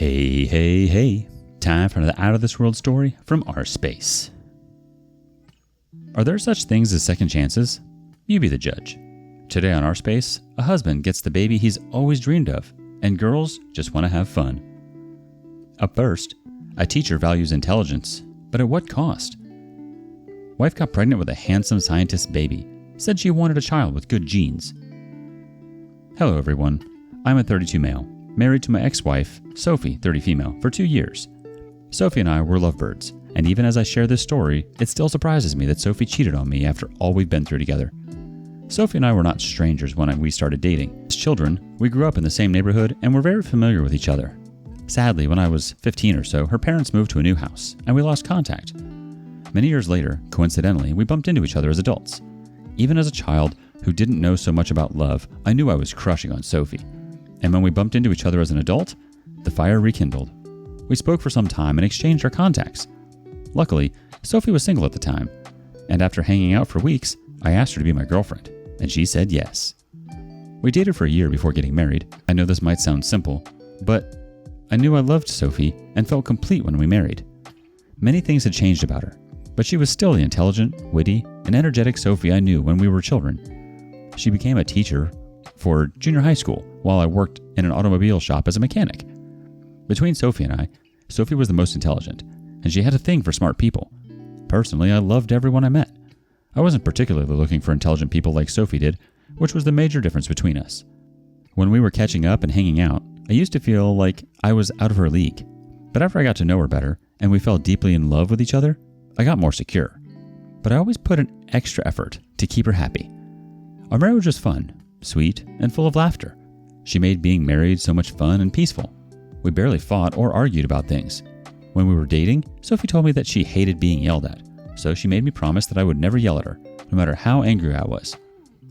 Hey, hey, hey. Time for another Out of This World story from rSpace. Are there such things as second chances? You be the judge. Today on rSpace, a husband gets the baby he's always dreamed of, and girls just want to have fun. Up first, a teacher values intelligence, but at what cost? Wife got pregnant with a handsome scientist baby, said she wanted a child with good genes. Hello everyone, I'm a 32 male, married to my ex-wife, Sophie, 30 female, for 2 years. Sophie and I were lovebirds, and even as I share this story, it still surprises me that Sophie cheated on me after all we've been through together. Sophie and I were not strangers when we started dating. As children, we grew up in the same neighborhood and were very familiar with each other. Sadly, when I was 15 or so, her parents moved to a new house, and we lost contact. Many years later, coincidentally, we bumped into each other as adults. Even as a child who didn't know so much about love, I knew I was crushing on Sophie. And when we bumped into each other as an adult, the fire rekindled. We spoke for some time and exchanged our contacts. Luckily, Sophie was single at the time, and after hanging out for weeks, I asked her to be my girlfriend, and she said yes. We dated for a year before getting married. I know this might sound simple, but I knew I loved Sophie and felt complete when we married. Many things had changed about her, but she was still the intelligent, witty, and energetic Sophie I knew when we were children. She became a teacher for junior high school while I worked in an automobile shop as a mechanic. Between Sophie and I, Sophie was the most intelligent, and she had a thing for smart people. Personally, I loved everyone I met. I wasn't particularly looking for intelligent people like Sophie did, which was the major difference between us. When we were catching up and hanging out, I used to feel like I was out of her league. But after I got to know her better, and we fell deeply in love with each other, I got more secure. But I always put an extra effort to keep her happy. Our marriage was fun, sweet, and full of laughter. She made being married so much fun and peaceful. We barely fought or argued about things. When we were dating, Sophie told me that she hated being yelled at, so she made me promise that I would never yell at her, no matter how angry I was.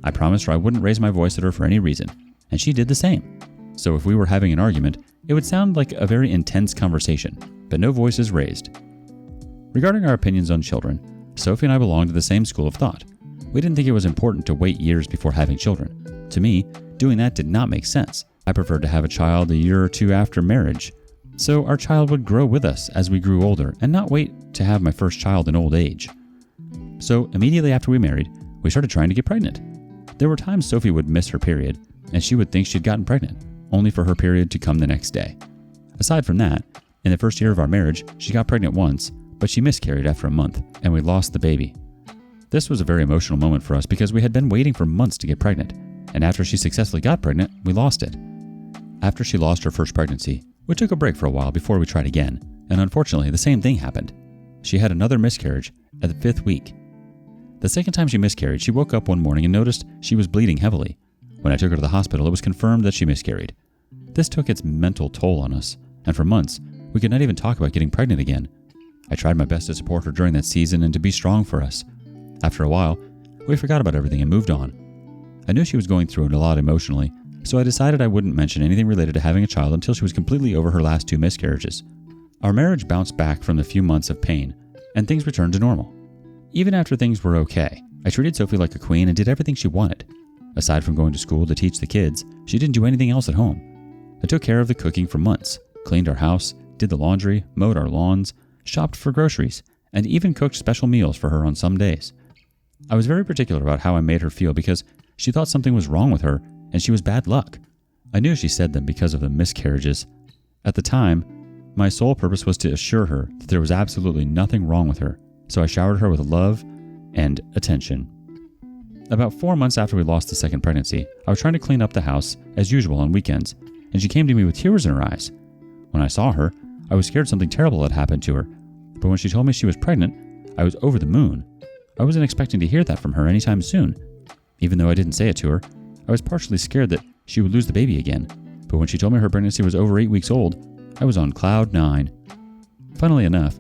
I promised her I wouldn't raise my voice at her for any reason, and she did the same. So if we were having an argument, it would sound like a very intense conversation, but no voices raised. Regarding our opinions on children, Sophie and I belonged to the same school of thought. We didn't think it was important to wait years before having children. To me, doing that did not make sense. I preferred to have a child a year or two after marriage, so our child would grow with us as we grew older and not wait to have my first child in old age. So immediately after we married, we started trying to get pregnant. There were times Sophie would miss her period, and she would think she'd gotten pregnant, only for her period to come the next day. Aside from that, in the first year of our marriage, she got pregnant once, but she miscarried after a month, and we lost the baby. This was a very emotional moment for us because we had been waiting for months to get pregnant, and after she successfully got pregnant, we lost it. After she lost her first pregnancy, we took a break for a while before we tried again, and unfortunately the same thing happened. She had another miscarriage at the 5th week. The second time she miscarried, she woke up one morning and noticed she was bleeding heavily. When I took her to the hospital, it was confirmed that she miscarried. This took its mental toll on us, and for months, we could not even talk about getting pregnant again. I tried my best to support her during that season and to be strong for us. After a while, we forgot about everything and moved on. I knew she was going through it a lot emotionally, so I decided I wouldn't mention anything related to having a child until she was completely over her last 2 miscarriages. Our marriage bounced back from the few months of pain, and things returned to normal. Even after things were okay, I treated Sophie like a queen and did everything she wanted. Aside from going to school to teach the kids, she didn't do anything else at home. I took care of the cooking for months, cleaned our house, did the laundry, mowed our lawns, shopped for groceries, and even cooked special meals for her on some days. I was very particular about how I made her feel because she thought something was wrong with her and she was bad luck. I knew she said them because of the miscarriages. At the time, my sole purpose was to assure her that there was absolutely nothing wrong with her, so I showered her with love and attention. About 4 months after we lost the second pregnancy, I was trying to clean up the house as usual on weekends, and she came to me with tears in her eyes. When I saw her, I was scared something terrible had happened to her, but when she told me she was pregnant, I was over the moon. I wasn't expecting to hear that from her anytime soon. Even though I didn't say it to her, I was partially scared that she would lose the baby again, but when she told me her pregnancy was over 8 weeks old, I was on cloud 9. Funnily enough,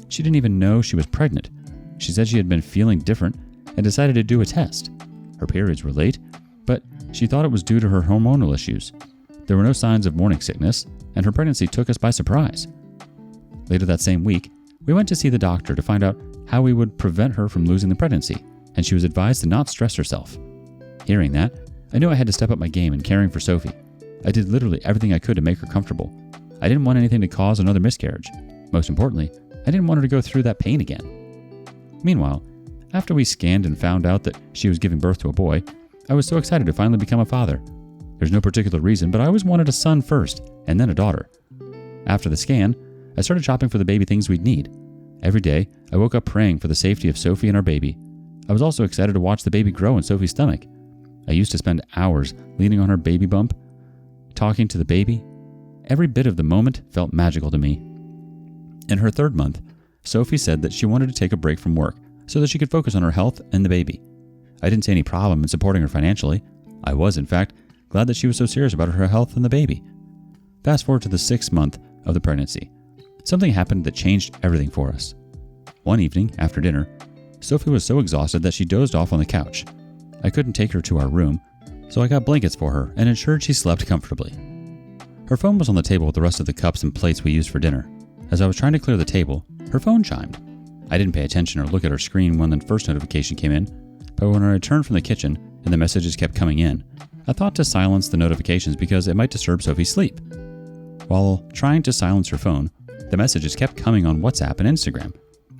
she didn't even know she was pregnant. She said she had been feeling different and decided to do a test. Her periods were late, but she thought it was due to her hormonal issues. There were no signs of morning sickness, and her pregnancy took us by surprise. Later that same week, we went to see the doctor to find out how we would prevent her from losing the pregnancy, and she was advised to not stress herself. Hearing that, I knew I had to step up my game in caring for Sophie. I did literally everything I could to make her comfortable. I didn't want anything to cause another miscarriage. Most importantly, I didn't want her to go through that pain again. Meanwhile, after we scanned and found out that she was giving birth to a boy, I was so excited to finally become a father. There's no particular reason, but I always wanted a son first, and then a daughter. After the scan, I started shopping for the baby things we'd need. Every day, I woke up praying for the safety of Sophie and our baby. I was also excited to watch the baby grow in Sophie's stomach. I used to spend hours leaning on her baby bump, talking to the baby. Every bit of the moment felt magical to me. In her 3rd month, Sophie said that she wanted to take a break from work so that she could focus on her health and the baby. I didn't see any problem in supporting her financially. I was, in fact, glad that she was so serious about her health and the baby. Fast forward to the 6th month of the pregnancy. Something happened that changed everything for us. One evening, after dinner, Sophie was so exhausted that she dozed off on the couch. I couldn't take her to our room, so I got blankets for her and ensured she slept comfortably. Her phone was on the table with the rest of the cups and plates we used for dinner. As I was trying to clear the table, her phone chimed. I didn't pay attention or look at her screen when the first notification came in, but when I returned from the kitchen and the messages kept coming in, I thought to silence the notifications because it might disturb Sophie's sleep. While trying to silence her phone, the messages kept coming on WhatsApp and Instagram.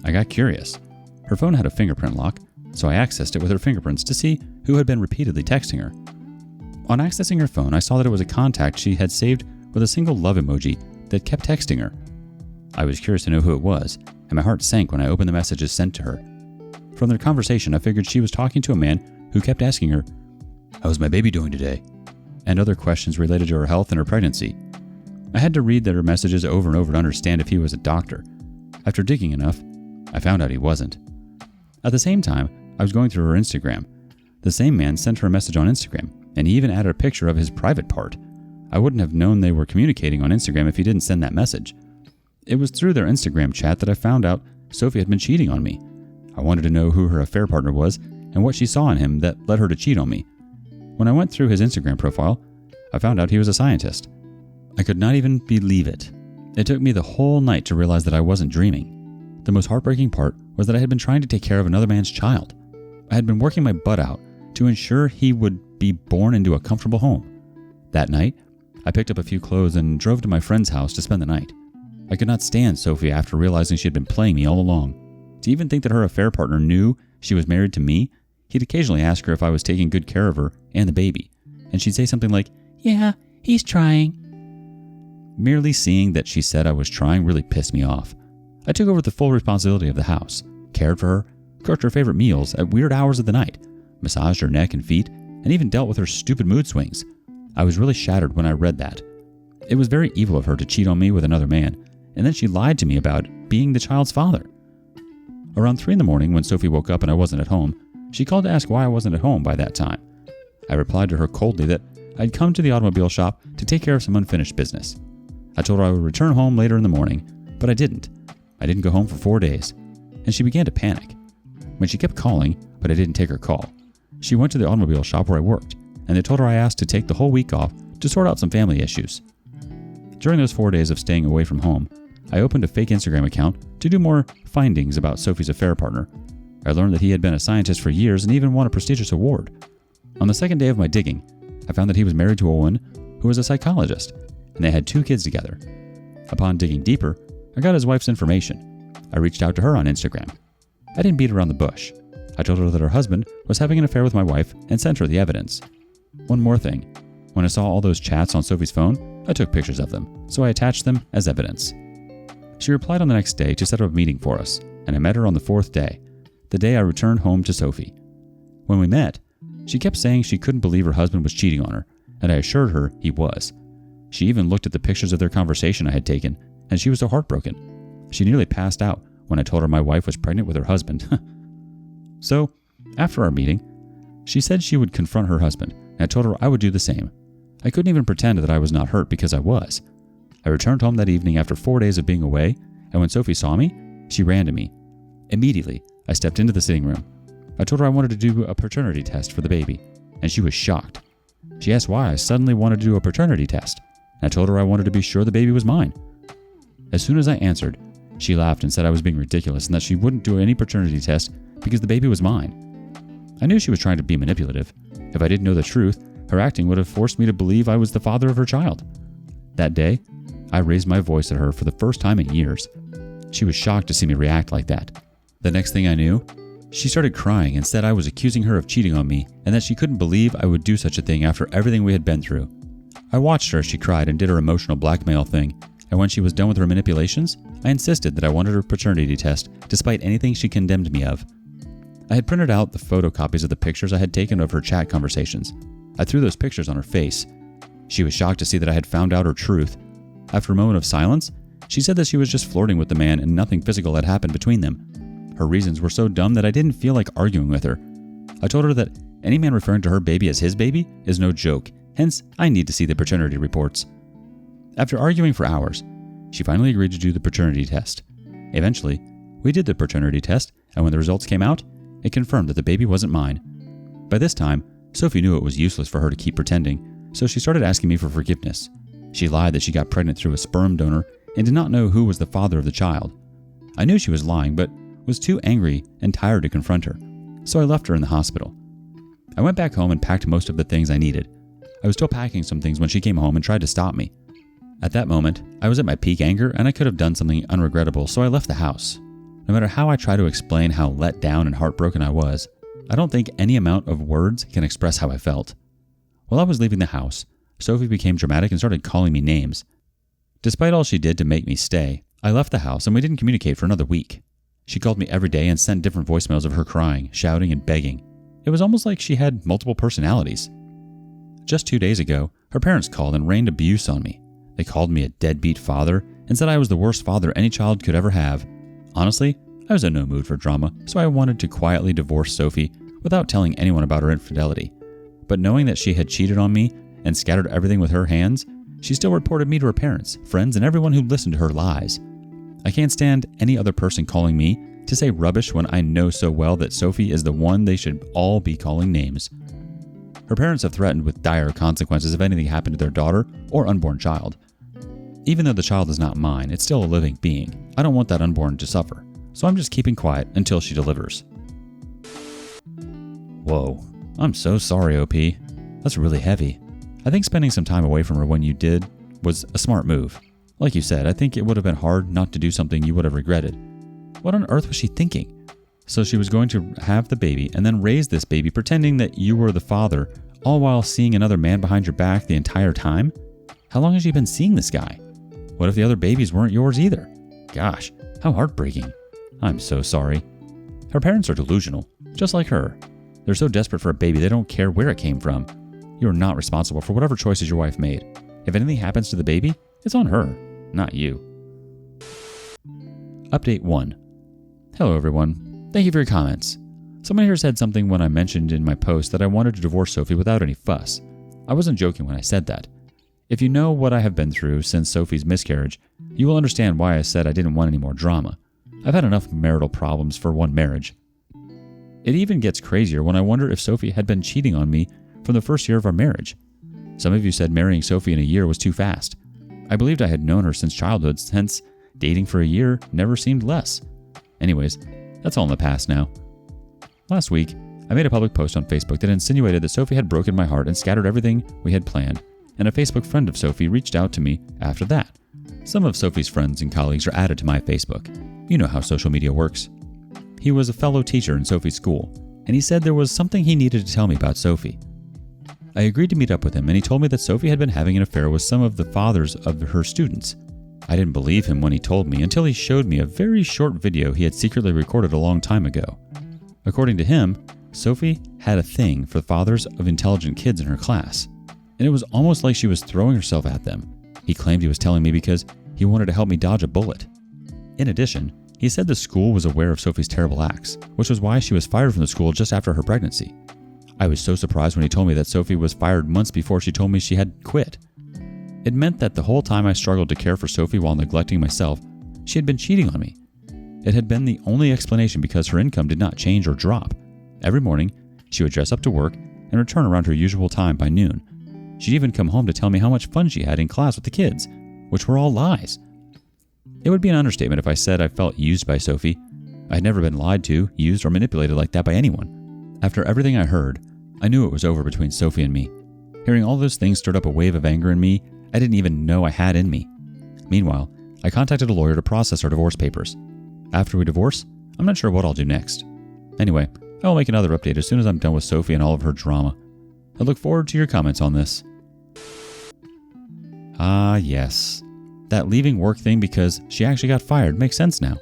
I got curious. Her phone had a fingerprint lock, so I accessed it with her fingerprints to see who had been repeatedly texting her. On accessing her phone, I saw that it was a contact she had saved with a single love emoji that kept texting her. I was curious to know who it was, and my heart sank when I opened the messages sent to her. From their conversation, I figured she was talking to a man who kept asking her, "How's my baby doing today?" and other questions related to her health and her pregnancy. I had to read her messages over and over to understand if he was a doctor. After digging enough, I found out he wasn't. At the same time, I was going through her Instagram. The same man sent her a message on Instagram, and he even added a picture of his private part. I wouldn't have known they were communicating on Instagram if he didn't send that message. It was through their Instagram chat that I found out Sophie had been cheating on me. I wanted to know who her affair partner was and what she saw in him that led her to cheat on me. When I went through his Instagram profile, I found out he was a scientist. I could not even believe it. It took me the whole night to realize that I wasn't dreaming. The most heartbreaking part was that I had been trying to take care of another man's child. I had been working my butt out to ensure he would be born into a comfortable home. That night, I picked up a few clothes and drove to my friend's house to spend the night. I could not stand Sophie after realizing she had been playing me all along. To even think that her affair partner knew she was married to me, he'd occasionally ask her if I was taking good care of her and the baby, and she'd say something like, "Yeah, he's trying." Merely seeing that she said I was trying really pissed me off. I took over the full responsibility of the house, cared for her, cooked her favorite meals at weird hours of the night, massaged her neck and feet, and even dealt with her stupid mood swings. I was really shattered when I read that. It was very evil of her to cheat on me with another man, and then she lied to me about being the child's father. Around 3 a.m, when Sophie woke up and I wasn't at home, she called to ask why I wasn't at home by that time. I replied to her coldly that I'd come to the automobile shop to take care of some unfinished business. I told her I would return home later in the morning, but I didn't. I didn't go home for 4 days, and she began to panic. When she kept calling, but I didn't take her call, she went to the automobile shop where I worked, and they told her I asked to take the whole week off to sort out some family issues. During those 4 days of staying away from home, I opened a fake Instagram account to do more findings about Sophie's affair partner. I learned that he had been a scientist for years and even won a prestigious award. On the 2nd day of my digging, I found that he was married to a woman who was a psychologist, and they had 2 kids together. Upon digging deeper, I got his wife's information. I reached out to her on Instagram. I didn't beat around the bush. I told her that her husband was having an affair with my wife and sent her the evidence. One more thing. When I saw all those chats on Sophie's phone, I took pictures of them, so I attached them as evidence. She replied on the next day to set up a meeting for us, and I met her on the 4th day, the day I returned home to Sophie. When we met, she kept saying she couldn't believe her husband was cheating on her, and I assured her he was. She even looked at the pictures of their conversation I had taken, and she was so heartbroken. She nearly passed out when I told her my wife was pregnant with her husband. So, after our meeting, she said she would confront her husband, and I told her I would do the same. I couldn't even pretend that I was not hurt because I was. I returned home that evening after 4 days of being away, and when Sophie saw me, she ran to me. Immediately, I stepped into the sitting room. I told her I wanted to do a paternity test for the baby, and she was shocked. She asked why I suddenly wanted to do a paternity test, and I told her I wanted to be sure the baby was mine. As soon as I answered, she laughed and said I was being ridiculous and that she wouldn't do any paternity test because the baby was mine. I knew she was trying to be manipulative. If I didn't know the truth, her acting would have forced me to believe I was the father of her child. That day, I raised my voice at her for the first time in years. She was shocked to see me react like that. The next thing I knew, she started crying and said I was accusing her of cheating on me and that she couldn't believe I would do such a thing after everything we had been through. I watched her as she cried and did her emotional blackmail thing, and when she was done with her manipulations, I insisted that I wanted her paternity test despite anything she condemned me of. I had printed out the photocopies of the pictures I had taken of her chat conversations. I threw those pictures on her face. She was shocked to see that I had found out her truth. After a moment of silence, she said that she was just flirting with the man and nothing physical had happened between them. Her reasons were so dumb that I didn't feel like arguing with her. I told her that any man referring to her baby as his baby is no joke, hence I need to see the paternity reports. After arguing for hours, she finally agreed to do the paternity test. Eventually, we did the paternity test, and when the results came out, it confirmed that the baby wasn't mine. By this time, Sophie knew it was useless for her to keep pretending, so she started asking me for forgiveness. She lied that she got pregnant through a sperm donor and did not know who was the father of the child. I knew she was lying, but was too angry and tired to confront her, so I left her in the hospital. I went back home and packed most of the things I needed. I was still packing some things when she came home and tried to stop me. At that moment, I was at my peak anger and I could have done something unregrettable, so I left the house. No matter how I try to explain how let down and heartbroken I was, I don't think any amount of words can express how I felt. While I was leaving the house, Sophie became dramatic and started calling me names. Despite all she did to make me stay, I left the house and we didn't communicate for another week. She called me every day and sent different voicemails of her crying, shouting, and begging. It was almost like she had multiple personalities. Just 2 days ago, her parents called and rained abuse on me. They called me a deadbeat father and said I was the worst father any child could ever have. Honestly, I was in no mood for drama, so I wanted to quietly divorce Sophie without telling anyone about her infidelity. But knowing that she had cheated on me and scattered everything with her hands, she still reported me to her parents, friends, and everyone who listened to her lies. I can't stand any other person calling me to say rubbish when I know so well that Sophie is the one they should all be calling names. Her parents have threatened with dire consequences if anything happened to their daughter or unborn child. Even though the child is not mine, it's still a living being. I don't want that unborn to suffer, so I'm just keeping quiet until she delivers. Whoa, I'm so sorry, OP. That's really heavy. I think spending some time away from her when you did was a smart move. Like you said, I think it would have been hard not to do something you would have regretted. What on earth was she thinking? So she was going to have the baby and then raise this baby pretending that you were the father, all while seeing another man behind your back the entire time? How long has she been seeing this guy? What if the other babies weren't yours either? Gosh, how heartbreaking. I'm so sorry. Her parents are delusional, just like her. They're so desperate for a baby they don't care where it came from. You are not responsible for whatever choices your wife made. If anything happens to the baby, it's on her, not you. Update 1. Hello everyone. Thank you for your comments. Someone here said something when I mentioned in my post that I wanted to divorce Sophie without any fuss. I wasn't joking when I said that. If you know what I have been through since Sophie's miscarriage, you will understand why I said I didn't want any more drama. I've had enough marital problems for one marriage. It even gets crazier when I wonder if Sophie had been cheating on me from the first year of our marriage. Some of you said marrying Sophie in a year was too fast. I believed I had known her since childhood, hence dating for a year never seemed less. Anyways, that's all in the past now. Last week, I made a public post on Facebook that insinuated that Sophie had broken my heart and scattered everything we had planned, and a Facebook friend of Sophie reached out to me after that. Some of Sophie's friends and colleagues are added to my Facebook. You know how social media works. He was a fellow teacher in Sophie's school, and he said there was something he needed to tell me about Sophie. I agreed to meet up with him, and he told me that Sophie had been having an affair with some of the fathers of her students. I didn't believe him when he told me until he showed me a very short video he had secretly recorded a long time ago. According to him, Sophie had a thing for the fathers of intelligent kids in her class, and it was almost like she was throwing herself at them. He claimed he was telling me because he wanted to help me dodge a bullet. In addition, he said the school was aware of Sophie's terrible acts, which was why she was fired from the school just after her pregnancy. I was so surprised when he told me that Sophie was fired months before she told me she had quit. It meant that the whole time I struggled to care for Sophie while neglecting myself, she had been cheating on me. It had been the only explanation because her income did not change or drop. Every morning, she would dress up to work and return around her usual time by noon. She'd even come home to tell me how much fun she had in class with the kids, which were all lies. It would be an understatement if I said I felt used by Sophie. I had never been lied to, used, or manipulated like that by anyone. After everything I heard, I knew it was over between Sophie and me. Hearing all those things stirred up a wave of anger in me I didn't even know I had in me. Meanwhile, I contacted a lawyer to process our divorce papers. After we divorce, I'm not sure what I'll do next. Anyway, I will make another update as soon as I'm done with Sophie and all of her drama. I look forward to your comments on this. Ah, yes. That leaving work thing because she actually got fired makes sense now.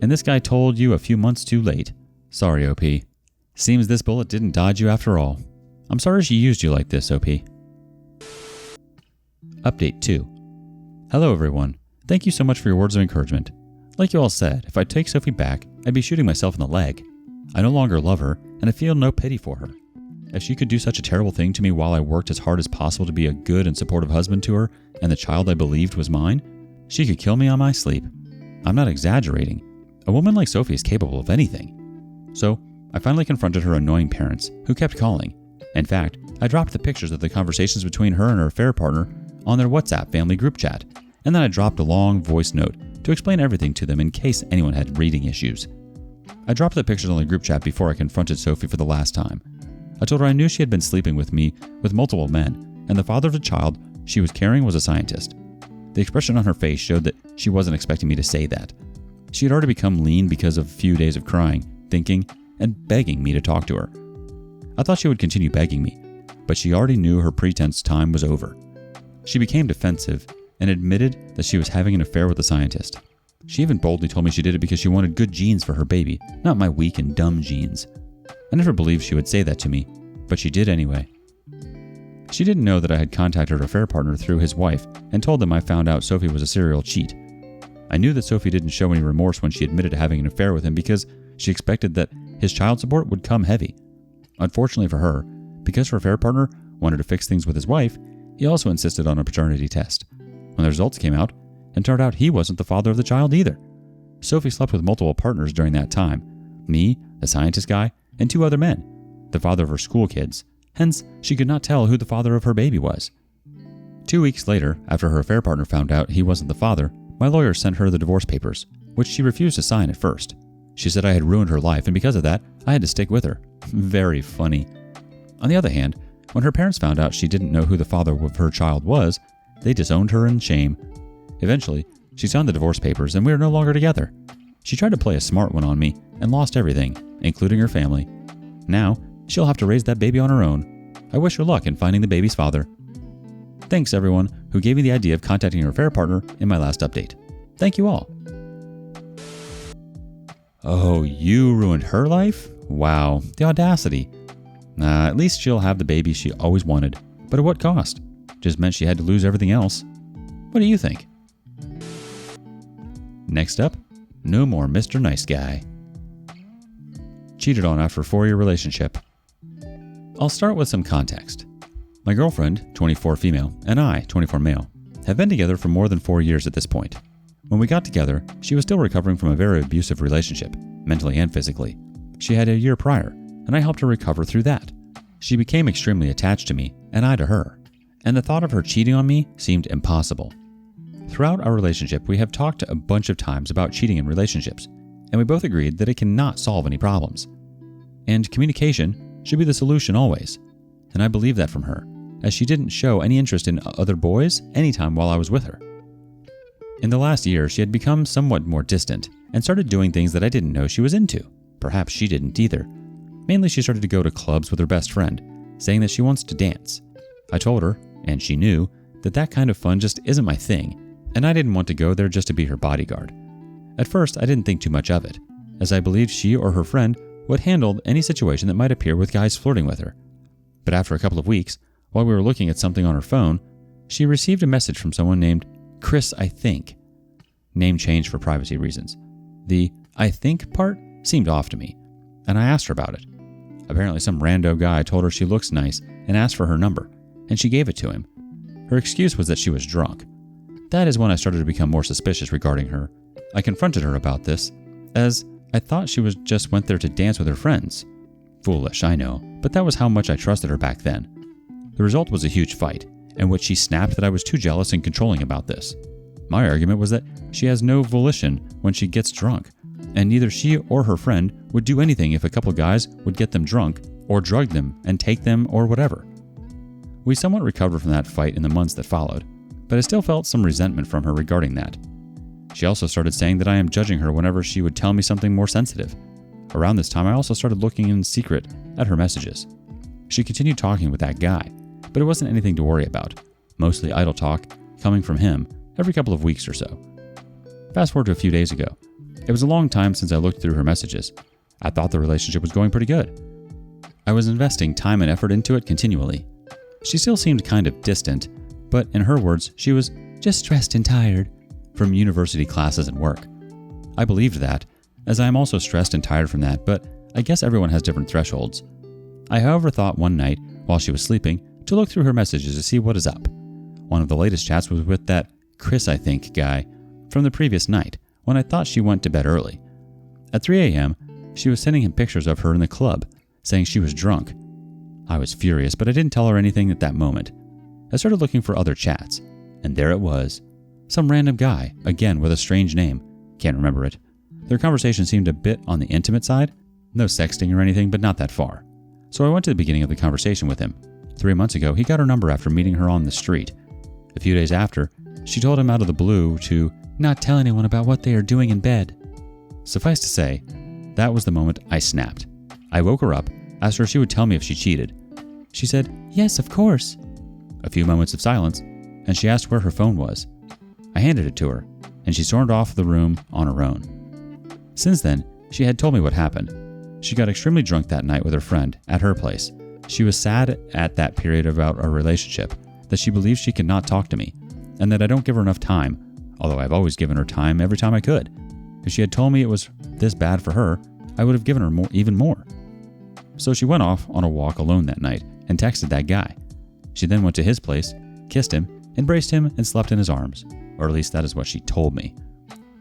And this guy told you a few months too late. Sorry, OP. Seems this bullet didn't dodge you after all. I'm sorry she used you like this, OP. Update 2. Hello, everyone. Thank you so much for your words of encouragement. Like you all said, if I take Sophie back, I'd be shooting myself in the leg. I no longer love her, and I feel no pity for her. If she could do such a terrible thing to me while I worked as hard as possible to be a good and supportive husband to her, and the child I believed was mine, she could kill me on my sleep. I'm not exaggerating. A woman like Sophie is capable of anything. So, I finally confronted her annoying parents, who kept calling. In fact, I dropped the pictures of the conversations between her and her affair partner on their WhatsApp family group chat, and then I dropped a long voice note to explain everything to them in case anyone had reading issues. I dropped the pictures on the group chat before I confronted Sophie for the last time. I told her I knew she had been sleeping with me with multiple men, and the father of the child she was carrying was a scientist. The expression on her face showed that she wasn't expecting me to say that. She had already become lean because of a few days of crying, thinking, and begging me to talk to her. I thought she would continue begging me, but she already knew her pretense time was over. She became defensive and admitted that she was having an affair with the scientist. She even boldly told me she did it because she wanted good genes for her baby, not my weak and dumb genes. I never believed she would say that to me, but she did anyway. She didn't know that I had contacted her affair partner through his wife and told them I found out Sophie was a serial cheat. I knew that Sophie didn't show any remorse when she admitted to having an affair with him because she expected that his child support would come heavy. Unfortunately for her, because her affair partner wanted to fix things with his wife, he also insisted on a paternity test. When the results came out, it turned out he wasn't the father of the child either. Sophie slept with multiple partners during that time. Me, the scientist guy, and 2 other men, the father of her school kids. Hence, she could not tell who the father of her baby was. 2 weeks later, after her affair partner found out he wasn't the father, my lawyer sent her the divorce papers, which she refused to sign at first. She said I had ruined her life, and because of that, I had to stick with her. Very funny. On the other hand, when her parents found out she didn't know who the father of her child was, they disowned her in shame. Eventually, she signed the divorce papers, and we are no longer together. She tried to play a smart one on me and lost everything, including her family. Now, she'll have to raise that baby on her own. I wish her luck in finding the baby's father. Thanks everyone who gave me the idea of contacting her affair partner in my last update. Thank you all. Oh, you ruined her life? Wow, the audacity. At least she'll have the baby she always wanted. But at what cost? Just meant she had to lose everything else. What do you think? Next up, no more Mr. Nice Guy. Cheated on after a 4-year relationship. I'll start with some context. My girlfriend, 24 female, and I, 24 male, have been together for more than 4 years at this point. When we got together, she was still recovering from a very abusive relationship, mentally and physically. She had a year prior, and I helped her recover through that. She became extremely attached to me, and I to her, and the thought of her cheating on me seemed impossible. Throughout our relationship, we have talked a bunch of times about cheating in relationships, and we both agreed that it cannot solve any problems. And communication should be the solution always. And I believe that from her, as she didn't show any interest in other boys anytime while I was with her. In the last year, she had become somewhat more distant and started doing things that I didn't know she was into. Perhaps she didn't either. Mainly, she started to go to clubs with her best friend, saying that she wants to dance. I told her, and she knew, that that kind of fun just isn't my thing, and I didn't want to go there just to be her bodyguard. At first, I didn't think too much of it, as I believed she or her friend would handle any situation that might appear with guys flirting with her. But after a couple of weeks, while we were looking at something on her phone, she received a message from someone named Chris, I think. Name changed for privacy reasons. The I think part seemed off to me, and I asked her about it. Apparently some rando guy told her she looks nice and asked for her number, and she gave it to him. Her excuse was that she was drunk. That is when I started to become more suspicious regarding her. I confronted her about this, as I thought she just went there to dance with her friends. Foolish, I know, but that was how much I trusted her back then. The result was a huge fight, in which she snapped that I was too jealous and controlling about this. My argument was that she has no volition when she gets drunk, and neither she or her friend would do anything if a couple guys would get them drunk or drug them and take them or whatever. We somewhat recovered from that fight in the months that followed, but I still felt some resentment from her regarding that. She also started saying that I am judging her whenever she would tell me something more sensitive. Around this time, I also started looking in secret at her messages. She continued talking with that guy, but it wasn't anything to worry about, mostly idle talk coming from him every couple of weeks or so. Fast forward to a few days ago. It was a long time since I looked through her messages. I thought the relationship was going pretty good. I was investing time and effort into it continually. She still seemed kind of distant, but in her words, she was just stressed and tired from university classes and work. I believed that, as I am also stressed and tired from that, but I guess everyone has different thresholds. I, however, thought one night, while she was sleeping, to look through her messages to see what is up. One of the latest chats was with that Chris, I think, guy from the previous night, when I thought she went to bed early. At 3 a.m., she was sending him pictures of her in the club, saying she was drunk. I was furious, but I didn't tell her anything at that moment. I started looking for other chats, and there it was. Some random guy, again with a strange name. Can't remember it. Their conversation seemed a bit on the intimate side. No sexting or anything, but not that far. So I went to the beginning of the conversation with him. 3 months ago, he got her number after meeting her on the street. A few days after, she told him out of the blue to not tell anyone about what they are doing in bed. Suffice to say, that was the moment I snapped. I woke her up, asked her if she would tell me if she cheated. She said, "Yes, of course." A few moments of silence, and she asked where her phone was. I handed it to her, and she stormed off the room on her own. Since then, she had told me what happened. She got extremely drunk that night with her friend at her place. She was sad at that period about our relationship, that she believes she could not talk to me, and that I don't give her enough time, although I've always given her time every time I could. If she had told me it was this bad for her, I would have given her even more. So she went off on a walk alone that night and texted that guy. She then went to his place, kissed him, embraced him, and slept in his arms, or at least that is what she told me.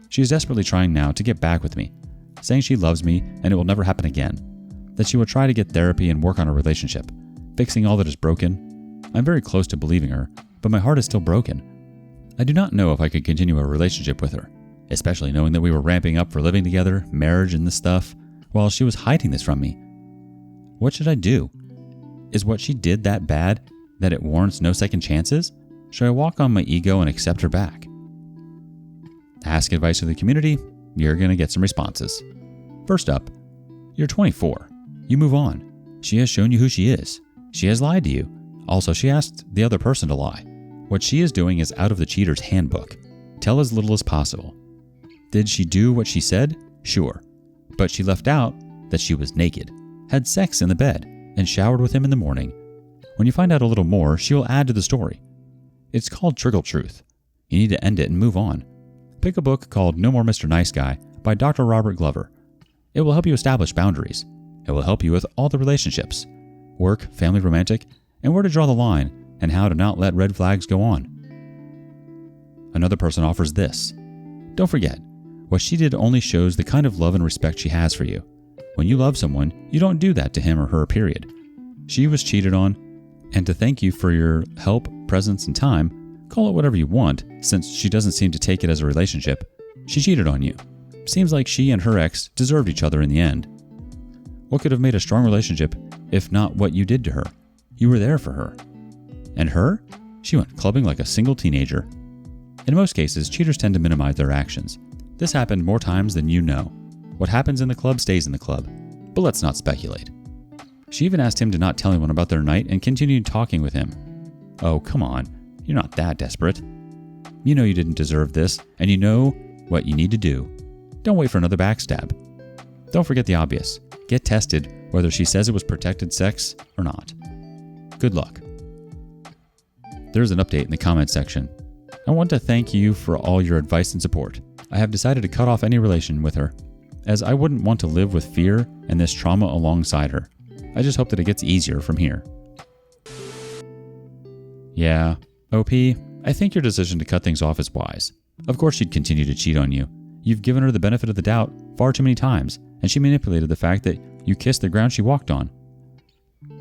She is desperately trying now to get back with me, saying she loves me and it will never happen again, that she will try to get therapy and work on our relationship, fixing all that is broken. I'm very close to believing her, but my heart is still broken. I do not know if I could continue a relationship with her, especially knowing that we were ramping up for living together, marriage and this stuff, while she was hiding this from me. What should I do? Is what she did that bad that it warrants no second chances? Should I walk on my ego and accept her back? Ask advice of the community, you're going to get some responses. First up, you're 24. You move on. She has shown you who she is. She has lied to you. Also, she asked the other person to lie. What she is doing is out of the cheater's handbook. Tell as little as possible. Did she do what she said? Sure. But she left out that she was naked, had sex in the bed, and showered with him in the morning. When you find out a little more, she will add to the story. It's called Trickle Truth. You need to end it and move on. Pick a book called No More Mr. Nice Guy by Dr. Robert Glover. It will help you establish boundaries. It will help you with all the relationships, work, family, romantic, and where to draw the line and how to not let red flags go on. Another person offers this. Don't forget, what she did only shows the kind of love and respect she has for you. When you love someone, you don't do that to him or her, period. She was cheated on, and to thank you for your help, presence, and time, call it whatever you want, since she doesn't seem to take it as a relationship. She cheated on you. Seems like she and her ex deserved each other in the end. What could have made a strong relationship if not what you did to her? You were there for her. And her? She went clubbing like a single teenager. In most cases, cheaters tend to minimize their actions. This happened more times than you know. What happens in the club stays in the club. But let's not speculate. She even asked him to not tell anyone about their night and continued talking with him. Oh, come on. You're not that desperate. You know you didn't deserve this, and you know what you need to do. Don't wait for another backstab. Don't forget the obvious. Get tested whether she says it was protected sex or not. Good luck. There's an update in the comments section. I want to thank you for all your advice and support. I have decided to cut off any relation with her, as I wouldn't want to live with fear and this trauma alongside her. I just hope that it gets easier from here. Yeah, OP, I think your decision to cut things off is wise. Of course she'd continue to cheat on you. You've given her the benefit of the doubt far too many times, and she manipulated the fact that you kissed the ground she walked on.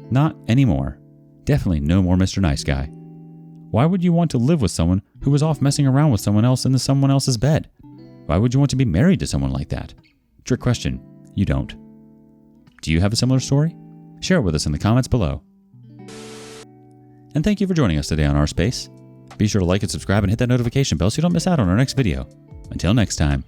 Not anymore. Definitely no more Mr. Nice Guy. Why would you want to live with someone who was off messing around with someone else in someone else's bed? Why would you want to be married to someone like that? Trick question. You don't. Do you have a similar story? Share it with us in the comments below. And thank you for joining us today on rSpace. Be sure to like and subscribe and hit that notification bell so you don't miss out on our next video. Until next time,